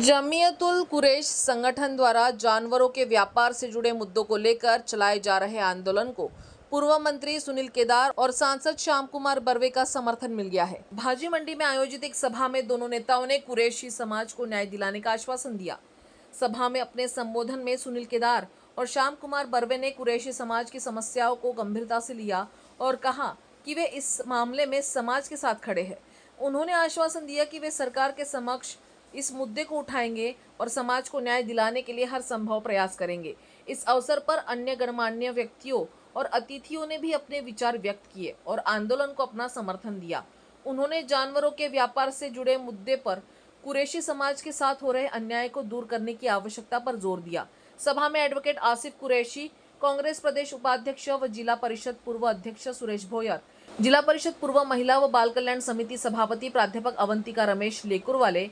जमीयतुल कुरैश संगठन द्वारा जानवरों के व्यापार से जुड़े मुद्दों को लेकर चलाए जा रहे आंदोलन को पूर्व मंत्री सुनील केदार और सांसद श्याम कुमार बर्वे का समर्थन मिल गया है। भाजी मंडी में आयोजित एक सभा में दोनों नेताओं ने कुरैशी समाज को न्याय दिलाने का आश्वासन दिया। सभा में अपने संबोधन में सुनील केदार और श्याम कुमार बर्वे ने कुरैशी समाज की समस्याओं को गंभीरता से लिया और कहा कि वे इस मामले में समाज के साथ खड़े हैं। उन्होंने आश्वासन दिया कि वे सरकार के समक्ष इस मुद्दे को उठाएंगे और समाज को न्याय दिलाने के लिए हर संभव प्रयास करेंगे। इस अवसर पर अन्य गणमान्य व्यक्तियों और अतिथियों ने भी अपने विचार व्यक्त किए और आंदोलन को अपना समर्थन दिया। उन्होंने जानवरों के व्यापार से जुड़े मुद्दे पर कुरैशी समाज के साथ हो रहे अन्याय को दूर करने की आवश्यकता पर जोर दिया। सभा में एडवोकेट आसिफ कुरैशी, कांग्रेस प्रदेश उपाध्यक्ष व जिला परिषद पूर्व अध्यक्ष सुरेश भोयर, जिला परिषद पूर्व महिला व बाल कल्याण समिति सभापति प्राध्यापक अवंतिका रमेश लेकुरवाले,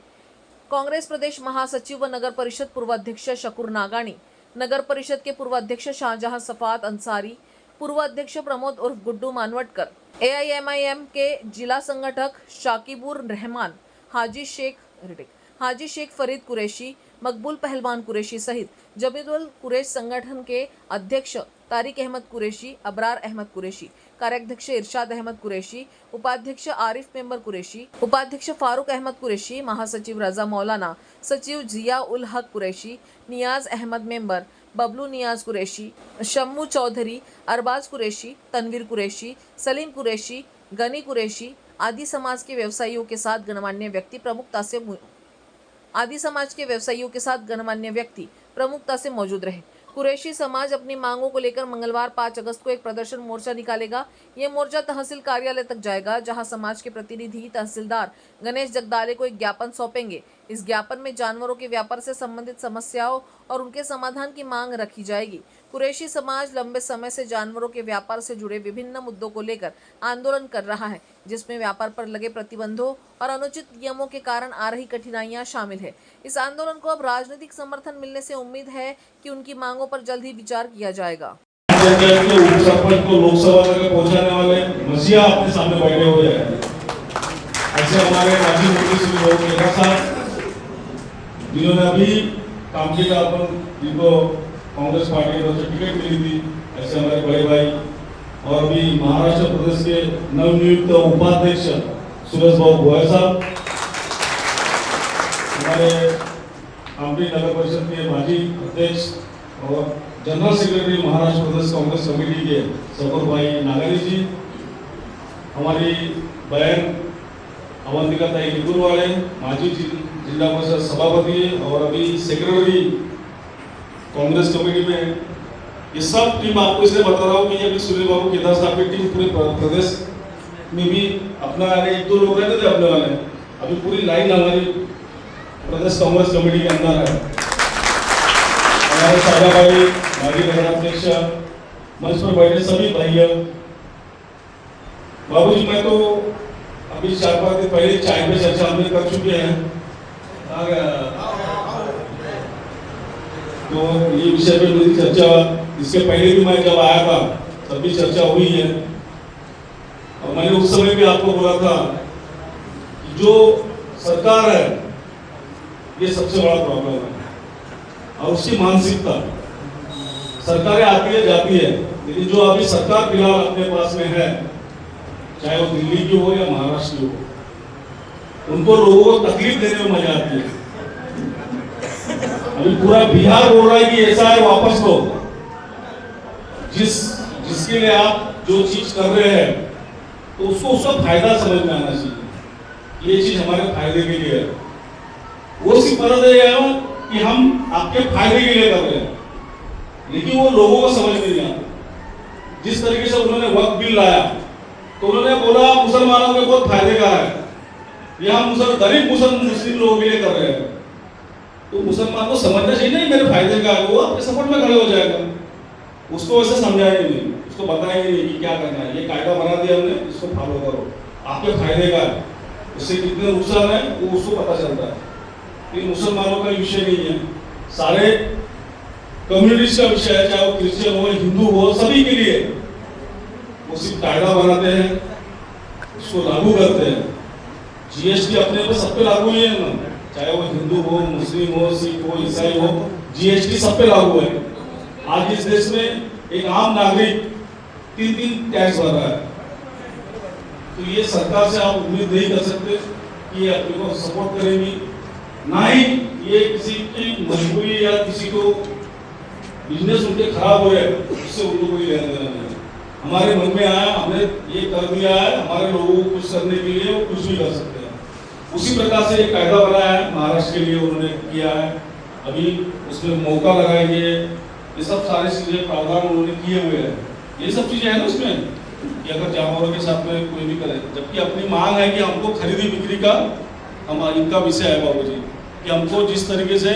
कांग्रेस प्रदेश महासचिव व नगर परिषद पूर्व अध्यक्ष शकुर नागानी, नगर परिषद के पूर्व अध्यक्ष शाहजहां सफात अंसारी, पूर्व अध्यक्ष प्रमोद उर्फ गुड्डू मानवटकर, AIMIM के जिला संगठक शाकिबुर रहमान, हाजी शेख फरीद कुरैशी, मकबूल पहलवान कुरैशी सहित जमीयतुल कुरैश संगठन के अध्यक्ष तारिक अहमद कुरैशी, अबरार अहमद कुरैशी, कार्याध्यक्ष इरशाद अहमद कुरैशी, उपाध्यक्ष आरिफ मेंबर कुरैशी, उपाध्यक्ष फारूक अहमद कुरैशी, महासचिव रजा मौलाना, सचिव जिया उल हक कुरैशी, नियाज अहमद मेंबर, बबलू नियाज कुरैशी, शम्मू चौधरी, अरबाज कुरैशी, तनवीर कुरैशी, सलीम कुरैशी, गनी कुरैशी आदि समाज के व्यवसायियों के साथ गणमान्य व्यक्ति प्रमुखता से मौजूद रहे। कुरैशी समाज अपनी मांगों को लेकर मंगलवार 5 अगस्त को एक प्रदर्शन मोर्चा निकालेगा। ये मोर्चा तहसील कार्यालय तक जाएगा, जहां समाज के प्रतिनिधि तहसीलदार गणेश जगदाले को एक ज्ञापन सौंपेंगे। इस ज्ञापन में जानवरों के व्यापार से संबंधित समस्याओं और उनके समाधान की मांग रखी जाएगी। कुरैशी समाज लंबे समय से जानवरों के व्यापार से जुड़े विभिन्न मुद्दों को लेकर आंदोलन कर रहा है, जिसमें व्यापार पर लगे प्रतिबंधों और अनुचित नियमों के कारण आ रही कठिनाइयां शामिल है। इस आंदोलन को अब राजनीतिक समर्थन मिलने से उम्मीद है कि उनकी मांगों पर जल्द ही विचार किया जाएगा। सरपंच को लोकसभा तक पहुंचाने वाले मसीहा अपने सामने बैठे हुए हैं। ऐसे हमारे माजी मंत्री साहब जिन्होंने अभी काम किया, जिनको कांग्रेस पार्टी की तरफ से टिकट मिली थी, ऐसे हमारे बड़े भाई और अभी महाराष्ट्र प्रदेश के नवनियुक्त उपाध्यक्ष सुरेश भोयर साहब, हमारे कामठी नगर परिषद के माजी अध्यक्ष और जनरल सेक्रेटरी महाराष्ट्र प्रदेश कांग्रेस कमेटी के शकुर भाई नागानी जी, हमारी बहन अवंतिका ताई लेकुरवाले, माजी जिला परिषद सभापति और अभी सेक्रेटरी कांग्रेस कमेटी में, ये सब टीम आपको इसलिए बता रहा हूँ कि अभी सुनील बाबू केदार साहब की टीम पूरे प्रदेश में भी अपना 1-2 लोग रहते थे अपने वाले, अभी पूरी लाइन हमारी प्रदेश कांग्रेस कमेटी के अंदर है। हमारे साजा भाई, माजी नगराध्यक्ष, मंच पर बैठे सभी भाइयों, बाबूजी मैं तो अभी 4-5 दिन पहले चाय पे चर्चा हमने कर चुके हैं, तो ये विषय पे मेरी चर्चा इसके पहले भी मैं जब आया था तब भी चर्चा हुई है और मैंने उस समय भी आपको बोला था कि जो सरकार है ये सबसे बड़ा प्रॉब्लम है और उसकी मानसिकता। सरकारें आती है जाती है, लेकिन जो अभी सरकार फिलहाल अपने पास में है, चाहे वो दिल्ली की हो या महाराष्ट्र की हो, उनको लोगों को तकलीफ देने में मजा आती है। अभी पूरा बिहार बोल रहा है कि ऐसा है वापस लो, जिसके लिए आप जो चीज कर रहे हैं तो उसका फायदा समझ में आना चाहिए, ये चीज हमारे फायदे के लिए है। वो सिर्फ पता चलेगा कि हम आपके फायदे के लिए कर रहे हैं, लेकिन वो लोगों को समझ नहीं आता। जिस तरीके से उन्होंने वक्फ बिल लाया तो उन्होंने बोला मुसलमानों के बहुत फायदे का है, ये हम गरीब मुस्लिम लोगों के लिए कर रहे हैं, तो मुसलमान को समझना चाहिए नहीं मेरे फायदे का है, वो आपके सपोर्ट में खड़े हो जाएगा। उसको वैसे समझाएंगे नहीं, उसको बताएंगे नहीं कि क्या करना है, ये कायदा बना दिया हमने, इसको फॉलो करो, आपके फायदे का है, उससे कितने नुकसान है वो उसको पता चलता है। ये मुसलमानों का विषय नहीं है, सारे कम्युनिटीज का विषय है, चाहे वो क्रिश्चियन हो हिंदू हो, सभी के लिए वो सिर्फ कायदा बनाते हैं, उसको लागू करते हैं। जीएसटी अपने पे सब पे लागू ही है ना, चाहे वो हिंदू हो, मुस्लिम हो, सिख हो, ईसाई हो, जीएसटी सब पे लागू है। आज इस देश में एक आम नागरिक 3 टैक्स भर रहा है, तो ये सरकार से आप उम्मीद नहीं कर सकते कि ये अपने को सपोर्ट करेंगी, ना ही ये किसी की मजबूरी या किसी को बिजनेस उनके खराब हो रहे हैं उससे उनको कोई लेना देना नहीं। हमारे मन में आया, हमने ये कर दिया है, हमारे लोगों को कुछ करने के लिए वो कुछ भी कर सकते हैं। उसी प्रकार से एक कायदा बनाया है महाराष्ट्र के लिए, उन्होंने किया है, अभी उसमें मौका लगाएंगे, ये सब सारी चीजें प्रावधान उन्होंने किए हुए हैं। ये सब चीजें है ना उसमें कि अगर जानवरों के साथ में कोई भी करे, जबकि अपनी मांग है कि हमको खरीदी बिक्री का इनका विषय है बाबू जी, कि हमको जिस तरीके से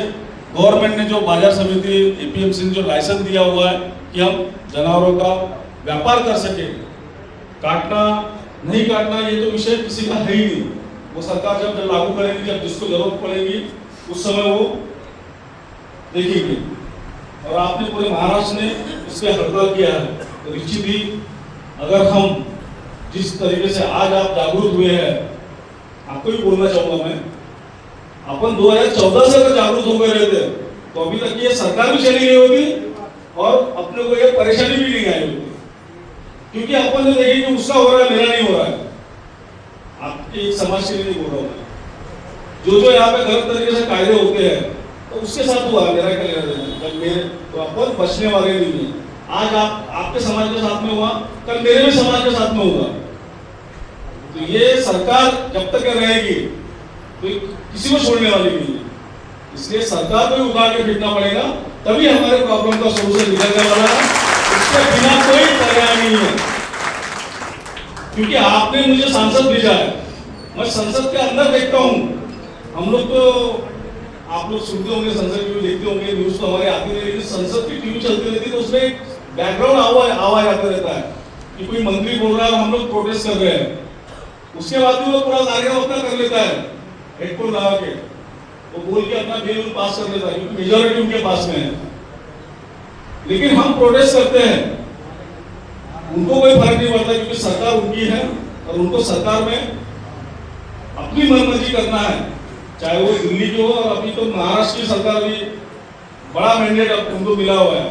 गवर्नमेंट ने जो बाजार समिति एपीएमसी ने जो लाइसेंस दिया हुआ है कि हम जानवरों का व्यापार कर सके, काटना नहीं काटना ये तो विषय किसी का है ही नहीं। वो सरकार जब लागू करेगी, जब जिसको जरूरत पड़ेगी उस समय वो देखेंगे। और आपने पूरे महाराष्ट्र ने इस पर हड़ताल किया है, तो निश्चित ही अगर हम जिस तरीके से आज आप जागरूक हुए हैं, आपको भी बोलना चाहूंगा मैं, अपन 2014 से अगर जागरूक हो गए रहते तो अभी तक ये सरकार भी चली गई होती और अपने को ये परेशानी भी नहीं आई होती, क्योंकि अपन ने देखिए कि उसका हो रहा है, मेरा नहीं हो रहा है। आपके एक समाज के लिए नहीं बोल रहा हूं मैं, जो यहाँ पे गलत तरीके से कायदे होते हैं तो उसके साथ हुआ, मेरा क्या लेना देना, मेरे तो अपन बचने वाले नहीं है। आज आपके समाज के साथ में हुआ, कल मेरे भी समाज के साथ में होगा। तो ये सरकार जब तक रहेगी तो किसी को छोड़ने वाली नहीं है, इसलिए सरकार को भी उतार के फेंकना पड़ेगा, तभी हमारे प्रॉब्लम का सोल्यूशन निकलने वाला है। इसके बिना कोई पर्याय नहीं है, क्योंकि आपने मुझे सांसद भेजा है, मैं संसद के अंदर देखता हूँ। हम लोग तो, आप लोग सुनते होंगे, संसद टीवी देखते होंगे, न्यूज तो हमारे आती नहीं, लेकिन संसद की टीवी चलती रहती है तो उसमें बैकग्राउंड आवाज आता रहता है कि कोई मंत्री बोल रहा है, हम लोग प्रोटेस्ट कर रहे हैं, उसके बाद भी वो पूरा कार्यक्रम अपना कर लेता है, हेडफोन लगा के वो बोल के अपना बिल पास कर लेता है, क्योंकि मेजोरिटी उनके पास में है। लेकिन हम प्रोटेस्ट करते हैं, उनको कोई फर्क नहीं पड़ता, क्योंकि सरकार उनकी है और उनको सरकार में अपनी मनमर्जी करना है, चाहे वो दिल्ली की हो। और अभी तो महाराष्ट्र की सरकार भी बड़ा मैंडेट उनको मिला हुआ है,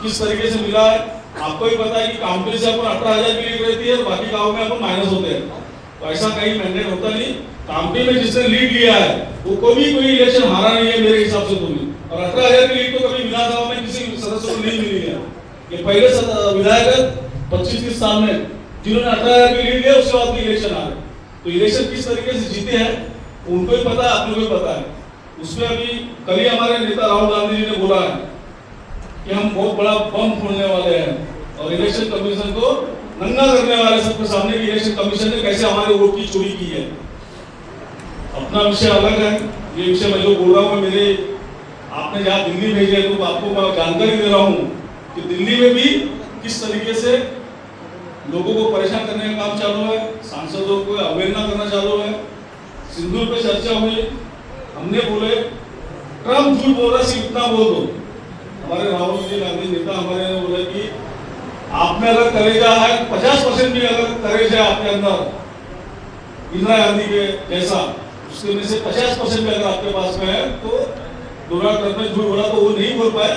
किस तरीके से मिला है आपको भी पता है कि काउंटी से अपन 18,000 की लीड रहती है और बाकी गाँव में अपन माइनस होते हैं, तो ऐसा कहीं मैंडेट होता नहीं। काउंटी में जिसने लीड लिया है वो कोई इलेक्शन हारा नहीं है मेरे हिसाब से, तो भी। और 18,000 की लीड तो कभी विधानसभा में किसी सदस्य को नहीं मिली है। ये पहले विधायक 25 साल में जिन्होंने 18,000 की लीड लिया, उसके बाद भी इलेक्शन आ रहे, तो इलेक्शन किस तरीके से जीते हैं उनको ही पता है, अपने को भी पता है। उसमें अभी कल ही हमारे नेता राहुल गांधी जी ने बोला है कि हम बहुत बड़ा बम फोड़ने वाले हैं और इलेक्शन कमीशन को नंगा करने वाले, सबके सामने कि इलेक्शन कमीशन ने कैसे हमारे वोट की चोरी की है। अपना विषय अलग है, ये विषय मैं जो बोल रहा हूँ, मेरे आपने जहाँ दिल्ली भेजे है तो आपको मैं जानकारी दे रहा हूँ कि दिल्ली में भी किस तरीके से लोगों को परेशान करने का काम चालू है, सांसदों को अवहेलना करना चालू है। सिंदूर पे चर्चा हुई, हमने बोले ट्रम्प झूठ बोल रहा, सिर्फ इतना बोल दो। हमारे राहुल जी गांधी नेता हमारे ने बोला कि आप में अगर करेजा है, 50% भी अगर करेज है आपके अंदर इंदिरा गांधी के जैसा, उसके में से 50% भी अगर आपके पास में है, तो डोनाल्ड ट्रम्प ने झूठ बोला तो वो नहीं बोल पाए,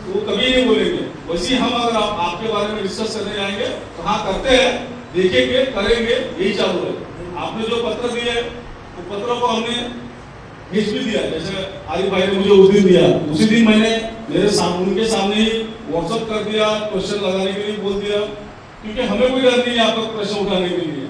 वो कभी नहीं बोलेंगे। वैसे हम अगर आपके बारे में डिस्कस करने जाएंगे तो हाँ करते हैं, देखेंगे, करेंगे, यही चालू है। आपने जो पत्र दिए वो पत्रों को हमने भेज भी दिया, जैसे आरिफ भाई ने मुझे उस दिन दिया, उसी दिन मैंने उनके सामने ही व्हाट्सएप कर दिया, क्वेश्चन लगाने के लिए बोल दिया, क्योंकि हमें कोई डर नहीं है आपका प्रश्न उठाने के लिए,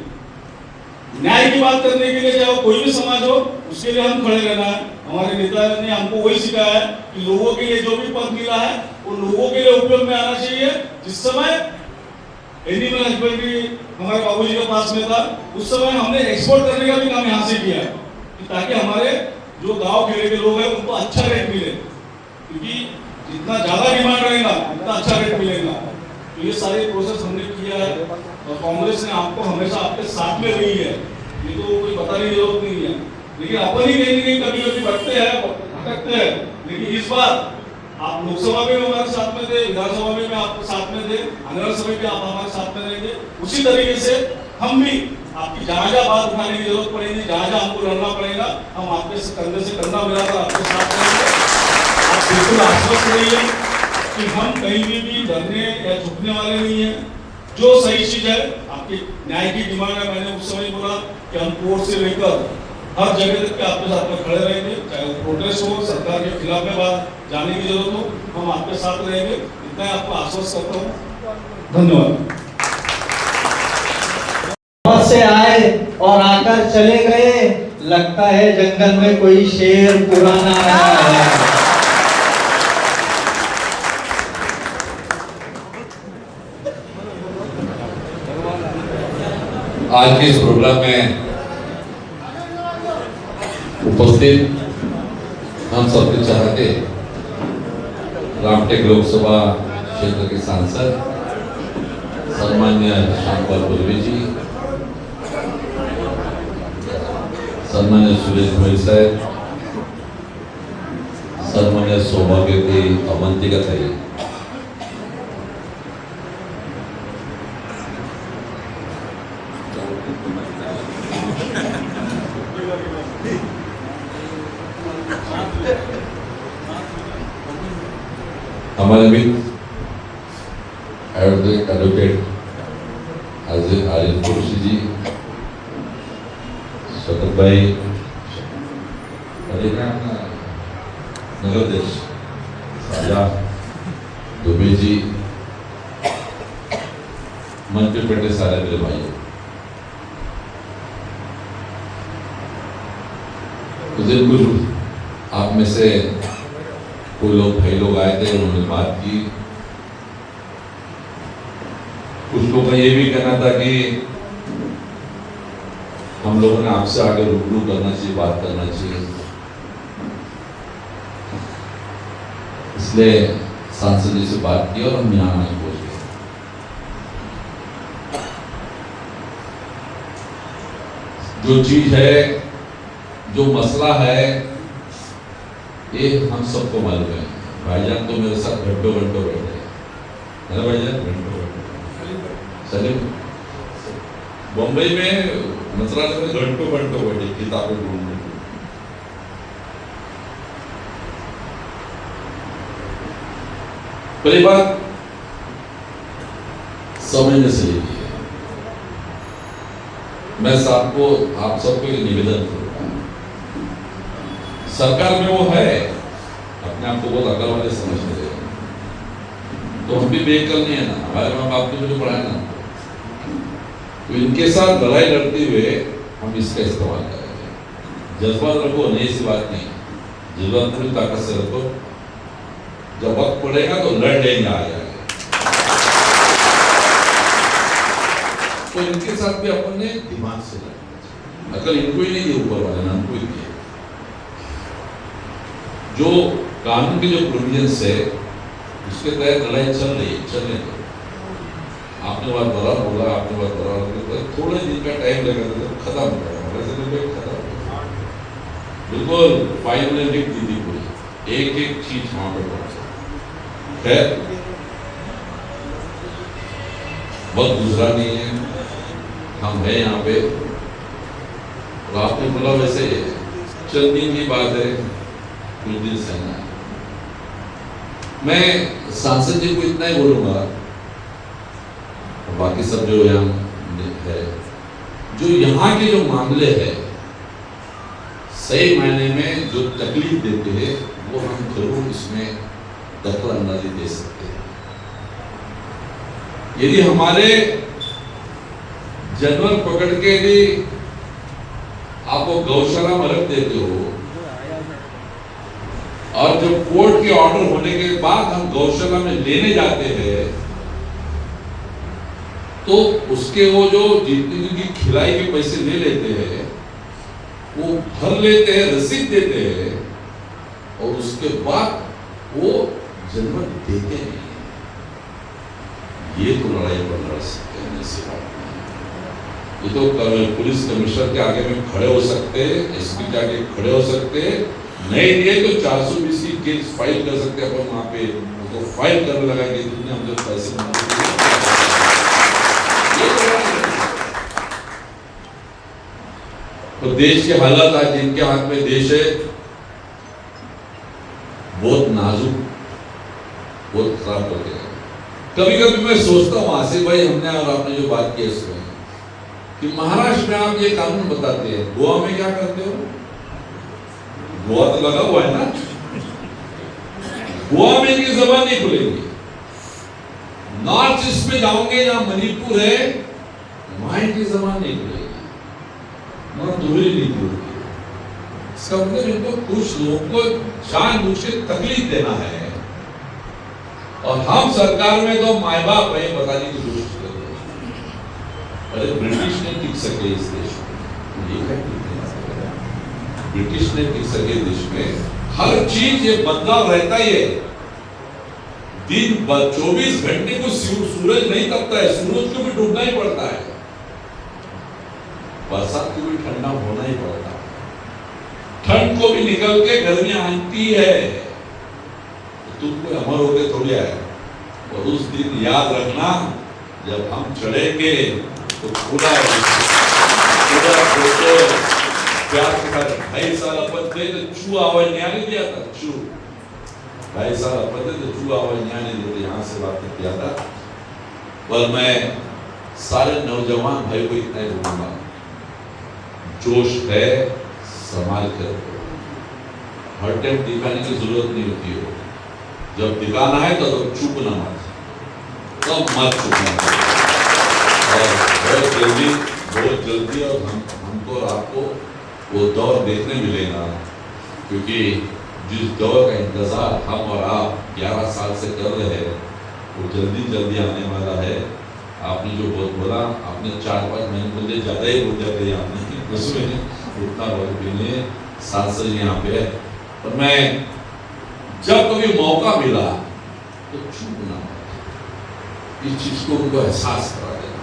न्याय की बात करने के लिए, चाहे कोई भी समाज हो, उसके लिए हम खड़े रहना है। हमारे नेता ने हमको वही सिखाया है कि लोगों के लिए जो भी पद मिला है वो लोगों के लिए उपयोग में आना चाहिए। जिस समय एनिमल हस्बेंड्री हमारे बाबूजी के पास में था, उस समय हमने एक्सपोर्ट करने का भी काम यहाँ से किया है, ताकि हमारे जो गांव खेड़े के लोग हैं उनको अच्छा रेट मिले, क्योंकि जितना ज्यादा डिमांड रहेगा उतना अच्छा रेट मिलेगा। तो ये सारे प्रोसेस हमने किया है और कांग्रेस ने आपको हमेशा आपके साथ में रही है, ये तो कोई बताने की जरूरत नहीं है। लेकिन अपन ही कहीं कभी कभी भटकते हैं, भटकते हैं, लेकिन इस बार आप लोकसभा में हमारे साथ में थे, विधानसभा में आपके साथ में थे, आने वाले समय में आप हमारे साथ में रहेंगे। उसी तरीके से हम भी आपकी जहाँ जहाँ बात उठाने की जरूरत पड़ेगी, जहाँ जहाँ हमको लड़ना पड़ेगा, हम आपके कंधे से कंधा मिलाकर आपके साथ रहेंगे। आप बिल्कुल आश्वस्त रहिए कि हम कहीं भी डरने या झुकने वाले नहीं हैं। जो सही चीज है, आपकी न्याय की डिमांड है, मैंने उस समय बोला कि हम कोर्ट से लेकर हर जगह तक के आपके साथ में खड़े रहेंगे, चाहे वो प्रोटेस्ट हो, सरकार के खिलाफ में बात जाने की जरूरत हो, हम आपके साथ रहेंगे। इतना आपको आश्वस्त करता हूँ। धन्यवाद। बहुत से आए और आकर चले गए, लगता है जंगल में कोई शेर पुराना आया है। आज के इस प्रोग्राम में उपस्थित हम सबके चाहते रामटेक लोकसभा क्षेत्र के सांसद सम्मान्य श्यामकुमार बर्वे जी, सम्मान्य सुरेश भाई साहब, सम्मान्य सौभाग्यवती अवंतिका ताई, हमारे मित्र एडवोकेट आरिफ कुर्सी जी, शतक भाई, नगरदेश साजा दुबे जी, मंत्री बैठे सारे मेरे भाई, उस दिन कुछ आप में से कोई लोग भाई लोग आए थे, उन्होंने बात की। कुछ लोगों का ये भी कहना था कि हम लोगों ने आपसे आगे रूबरू करना चाहिए, बात करना चाहिए, इसलिए सांसद जी से बात की और हम यहाँ आए पहुंच गए। जो चीज है, जो मसला है, ये हम सबको मालूम है। भाईजान तो मेरे साथ घंटों घंटों बैठे है ना भाईजान, घंटों सलीम बम्बई में मंत्रालय में घंटों घंटों बैठे किताबें ढूंढने। पहली बात समझने से लेती है, मैं सबको आप सबको ये निवेदन करूंगा, सरकार में वो है अपने आप को बहुत अकल वाले समझते हैं, तो हम भी बेअकल नहीं है ना, हमारे माँ बाप ने मुझे पढ़ाया ना, तो इनके साथ लड़ाई लड़ते हुए हम इसका इस्तेमाल करेंगे। जज्बात रखो, नहीं ऐसी बात नहीं, जज्बात पूरी ताकत से रखो, जब वक्त पड़ेगा तो लड़ लेंगे आगे। तो इनके साथ भी अपन ने दिमाग से लड़ना, अकल इनको ही नहीं दी ऊपर वाले ने, हमको ही दिए। जो कानून के जो प्रोविजंस है उसके तहत लड़ाई चल रही है, चलने दो। आपने बात बराबर बोला, आपने बात बराबर बोला, थोड़े दिन का टाइम लगेगा तो खत्म हो जाएगा, खत्म। बिल्कुल फाइनल लिख दी थी पूरी, एक एक चीज वहां पे पहुंचा। खैर वक्त गुजरा नहीं है, हम हैं यहाँ पे। और आपने बोला वैसे चंद दिन की बात है, कुछ दिन सहना है। मैं सांसद जी को इतना ही बोलूंगा, बाकी सब जो यहाँ है, जो यहाँ के जो मामले हैं, सही मायने में जो तकलीफ देते हैं, वो हम जरूर इसमें दखल अंदाजी दे सकते हैं। यदि हमारे जानवर पकड़ के यदि आपको गौशाला में रख देते हो और जब कोर्ट के ऑर्डर होने के बाद हम गौशाला में लेने जाते हैं, तो उसके वो जो जितनी की खिलाई के पैसे ले लेते हैं वो भर लेते हैं, रसीद देते हैं, और उसके बाद वो जानवर देते हैं। ये तो लड़ाई पर लड़ सकते हैं, ऐसी बात नहीं। ये तो पुलिस कमिश्नर के आगे में खड़े हो सकते हैं, एसपी के आगे खड़े हो सकते हैं, नहीं दिए तो 420 की केस फाइल कर सकते हैं अपन वहां पे, तो फाइल करने लगाएंगे, तुमने हमसे पैसे मांगे। तो देश के हालात आज जिनके हाथ में देश है बहुत नाजुक, बहुत खराब हो गया। कभी कभी मैं सोचता हूँ आसिफ भाई, हमने और आपने जो बात की इसमें कि महाराष्ट्र में आप ये कानून बताते हैं, गोवा में क्या करते हो? गोवा तो लगा हुआ है ना, गोवा में इनकी जबान नहीं खुलेगी। नॉर्थ ईस्ट में जाओगे जहां मणिपुर है, वहां इनकी जबान नहीं खुलेगी, वहां दोहरी नीति होगी। इसका मतलब इनको कुछ लोगों को जानबूझ के तकलीफ देना है, और हम सरकार में तो माए बाप है बताने की कोशिश कर रहे हैं। अरे ब्रिटिश ने टिक सके इस देश में, ये है ब्रिटिश ने टिक सके देश में, हर चीज ये बदलाव रहता ही है। दिन 24 घंटे को सूरज नहीं तपता है, सूरज को भी डूबना ही पड़ता है, बरसात को भी ठंडा होना ही पड़ता है, ठंड को भी निकल के गर्मी आती है। तुम कोई अमर होके थोड़ी आए। और उस दिन याद रखना, जब हम चढ़ेंगे तो पूरा प्यार के साथ 2.5 साल अपन थे तो चू आवाज नहीं आने दिया था, चू 2.5 साल अपन थे तो चू आवाज नहीं आने देते, यहाँ से बात किया था। पर मैं सारे नौजवान भाई को इतना ही बोलूंगा, जोश है संभाल कर, हर टाइम दिखाने की जरूरत नहीं होती है। जब दिखाना है तो चुपना मत, तब मत चुपना। और बहुत जल्दी और हमको और आपको वो दौर देखने मिलेगा, क्योंकि जिस दौर का इंतजार हम और आप 11 साल से कर रहे हैं वो जल्दी आने वाला है। आपने जो बहुत बोला, आपने 4-5 महीने बोलते, ज्यादा ही बोल जाते आपने, उसमें उतना वक्त भी नहीं, सांसद यहाँ पे है। और मैं जब कभी मौका मिला तो चूकना, इस चीज को उनको एहसास करा देना,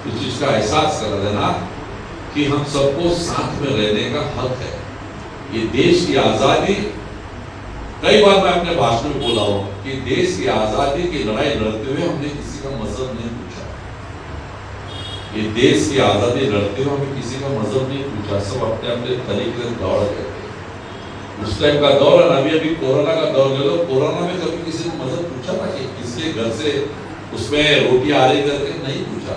इस चीज का एहसास करा देना कि हम सबको साथ में रहने का हक है। ये देश की आजादी, कई बार मैं अपने भाषण में बोला हूं कि देश की आजादी की लड़ाई लड़ते हुए हमने किसी का मजहब नहीं पूछा। ये देश की आजादी लड़ते हुए हमें किसी का मजहब नहीं पूछा, सब अपने अपने तरीके से दौड़ गए। उस टाइम का दौर और अभी कोरोना का दौर ले लो, कोरोना में कभी किसी ने मजहब पूछा था कि किसके घर से उसमें रोटी आ रही करके नहीं पूछा।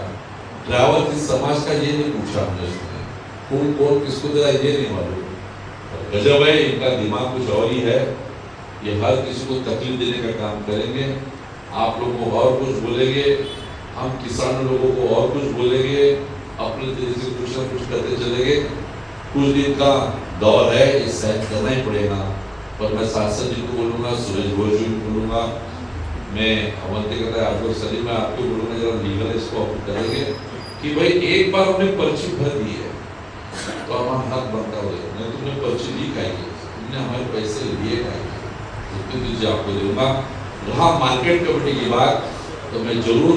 ड्राइवर किस समाज का ये नहीं पूछा हमने, उसमें कौन किसको दे रहा है ये नहीं मालूम। गजब है, इनका दिमाग कुछ और ही है। ये हर किसी को तकलीफ देने का काम करेंगे, आप लोगों को और कुछ बोलेंगे, हम किसान लोगों को और कुछ बोलेंगे, अपने तरीके से कुछ न कुछ करते चलेंगे। कुछ दिन का दौर है, ये सहन करना ही पड़ेगा। पर मैं सांसद जी को बोलूंगा, सुरेश घोष जी को बोलूंगा, मैं अवंती कहता है आप लोग सलीम, मैं आपको बोलूंगा जरा लीगल इसको करेंगे कि भाई एक बार हमने पर्ची भर दी है तो हमारा हक बनता हो जाए। नहीं तुमने पर्ची ली खाएगी, तुमने हमारे पैसे लिए खाएगी, उतनी चीजें आपको दूंगा। रहा मार्केट कमेटी की बात, तो मैं जरूर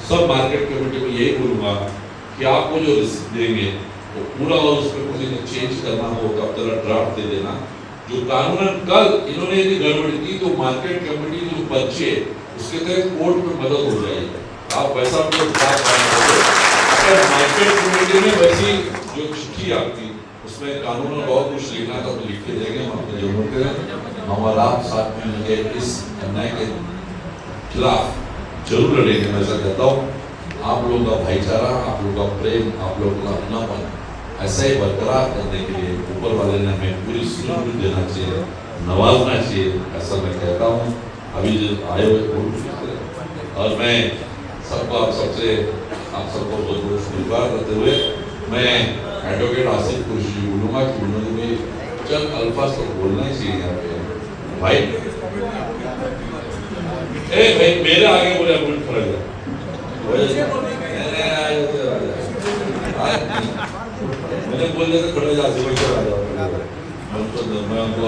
सब मार्केट कमेटी को यही बोलूंगा कि आपको जो रिसिप्ट देंगे वो पूरा, और उसमें कुछ चेंज करना हो तो आप जरा ड्राफ्ट दे देना। जो कानूनन कल इन्होंने यदि गड़बड़ी की तो मार्केट कमेटी की जो पर्ची है उसके तहत कोर्ट में मदद हो जाएगी। आप वैसा मार्केट कमेटी में वैसी जो चिट्ठी आपकी उसमें कानून और बहुत कुछ लिखना था तो लिख के देंगे, हम अपने जरूरत करें। हमारा आप साथ में मिलकर इस अन्याय के खिलाफ जरूर लड़ेंगे। मैं ऐसा कहता हूँ, आप लोगों का भाईचारा, आप लोगों का प्रेम, आप लोगों का अपनापन ऐसा ही बरकरार करने के लिए ऊपर वाले ने हमें पूरी सुविधा देना चाहिए, नवाजना चाहिए, ऐसा मैं कहता हूँ। अभी जो आए हुए और मैं सबको आप सबको बहुत बहुत शुक्रगुजार करते हुए मैं एडवोकेट आसिफ कुरैशी जी बोलूँगा कि उन्होंने भी चंद अल्फाज तो बोलना ही चाहिए यहाँ पे। भाई मेरे आगे बोले आप खड़ा जाए, मैंने बोल दिया खड़े जा मैं उनको